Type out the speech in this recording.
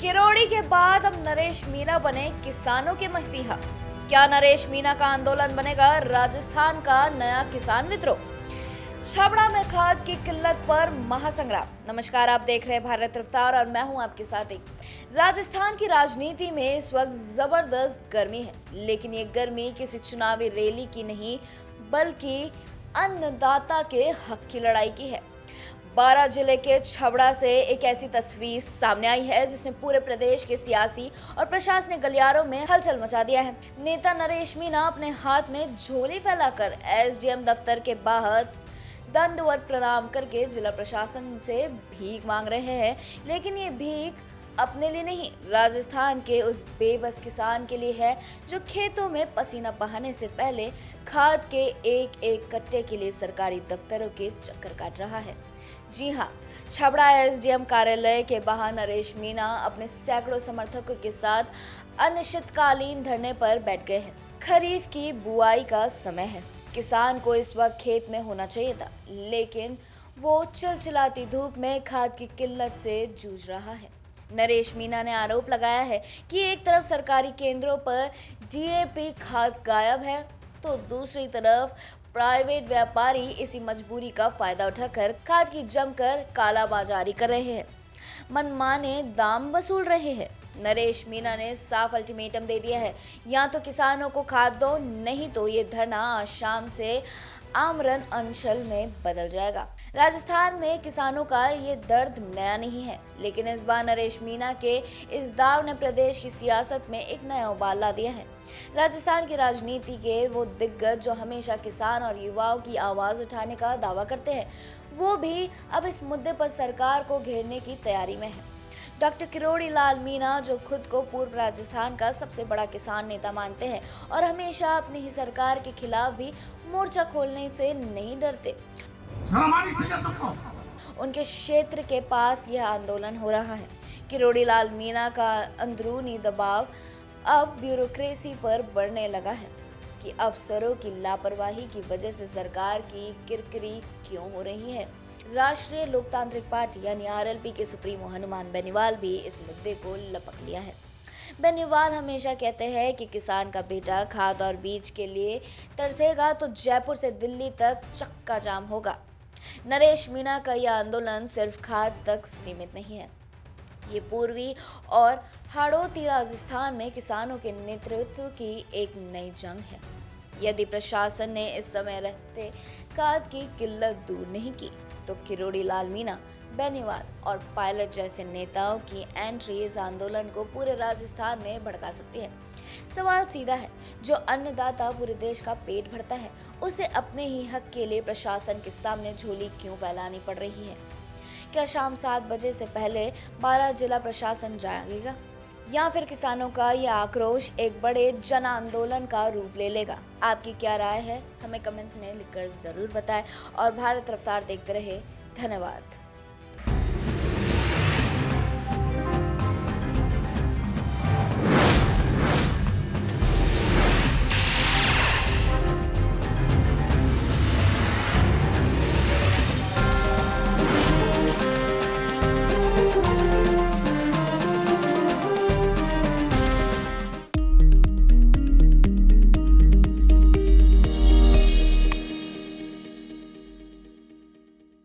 किरोड़ी के बाद अब नरेश मीणा बने किसानों के मसीहा। क्या नरेश मीणा का आंदोलन बनेगा राजस्थान का नया किसान विद्रोह? छबड़ा में खाद की किल्लत पर महासंग्राम। नमस्कार, आप देख रहे हैं भारत रफ्तार और मैं हूं आपके साथ। एक राजस्थान की राजनीति में इस वक्त जबरदस्त गर्मी है, लेकिन ये गर्मी किसी चुनावी रैली की नहीं बल्कि अन्नदाता के हक की लड़ाई की है। 12 जिले के छबड़ा से एक ऐसी तस्वीर सामने आई है जिसने पूरे प्रदेश के सियासी और प्रशासनिक गलियारों में हलचल मचा दिया है। नेता नरेश मीणा अपने हाथ में झोली फैलाकर एसडीएम दफ्तर के बाहर दंडवत प्रणाम करके जिला प्रशासन से भीख मांग रहे हैं, लेकिन ये भीख अपने लिए नहीं, राजस्थान के उस बेबस किसान के लिए है जो खेतों में पसीना बहाने से पहले खाद के एक एक कट्टे के लिए सरकारी दफ्तरों के चक्कर काट रहा है। जी हाँ, छबड़ा एसडीएम कार्यालय के बाहर नरेश मीणा अपने सैकड़ों समर्थकों के साथ अनिश्चितकालीन धरने पर बैठ गए हैं। खरीफ की बुआई का समय है, किसान को इस वक्त खेत में होना चाहिए था, लेकिन वो चिलचिलाती धूप में खाद की किल्लत से जूझ रहा है। नरेश मीणा ने आरोप लगाया है कि एक तरफ सरकारी केंद्रों पर डीएपी खाद गायब है, तो दूसरी तरफ प्राइवेट व्यापारी इसी मजबूरी का फायदा उठाकर खाद की जमकर कालाबाजारी कर रहे हैं, मनमाने दाम वसूल रहे हैं। नरेश मीणा ने साफ अल्टीमेटम दे दिया है, या तो किसानों को खाद दो, नहीं तो ये धरना आज शाम से आमरण अनशन में बदल जाएगा। राजस्थान में किसानों का ये दर्द नया नहीं है, लेकिन इस बार नरेश मीणा के इस दाव ने प्रदेश की सियासत में एक नया उबाल ला दिया है। राजस्थान की राजनीति के वो दिग्गज जो हमेशा किसान और युवाओं की आवाज उठाने का दावा करते हैं, वो भी अब इस मुद्दे पर सरकार को घेरने की तैयारी में है। डॉक्टर किरोड़ी लाल मीणा, जो खुद को पूर्व राजस्थान का सबसे बड़ा किसान नेता मानते हैं और हमेशा अपनी ही सरकार के खिलाफ भी मोर्चा खोलने से नहीं डरते, उनके क्षेत्र के पास यह आंदोलन हो रहा है। किरोड़ी लाल मीणा का अंदरूनी दबाव अब ब्यूरोक्रेसी पर बढ़ने लगा है कि अफसरों की लापरवाही की वजह से सरकार की किरकिरी क्यों हो रही है। राष्ट्रीय लोकतांत्रिक पार्टी यानी आरएलपी के सुप्रीमो हनुमान बेनीवाल भी इस मुद्दे को लपक लिया है। बेनीवाल हमेशा कहते हैं कि किसान का बेटा खाद और बीज के लिए तरसेगा तो जयपुर से दिल्ली तक चक्का जाम होगा। नरेश मीणा का यह आंदोलन सिर्फ खाद तक सीमित नहीं है, ये पूर्वी और हाड़ौती राजस्थान में किसानों के नेतृत्व की एक नई जंग है। यदि प्रशासन ने इस समय रहते खाद की किल्लत दूर नहीं की, तो किरोड़ी लाल मीणा, बेनीवाल और पायलट जैसे नेताओं की एंट्री इस आंदोलन को पूरे राजस्थान में भड़का सकती है। सवाल सीधा है, जो अन्नदाता पूरे देश का पेट भरता है, उसे अपने ही हक के लिए प्रशासन के सामने झोली क्यों फैलानी पड़ रही है? क्या शाम 7 बजे से पहले 12 जिला प्रशासन जागेगा, या फिर किसानों का यह आक्रोश एक बड़े जन आंदोलन का रूप ले लेगा? आपकी क्या राय है, हमें कमेंट में लिखकर जरूर बताएं और भारत रफ्तार देखते रहे। धन्यवाद।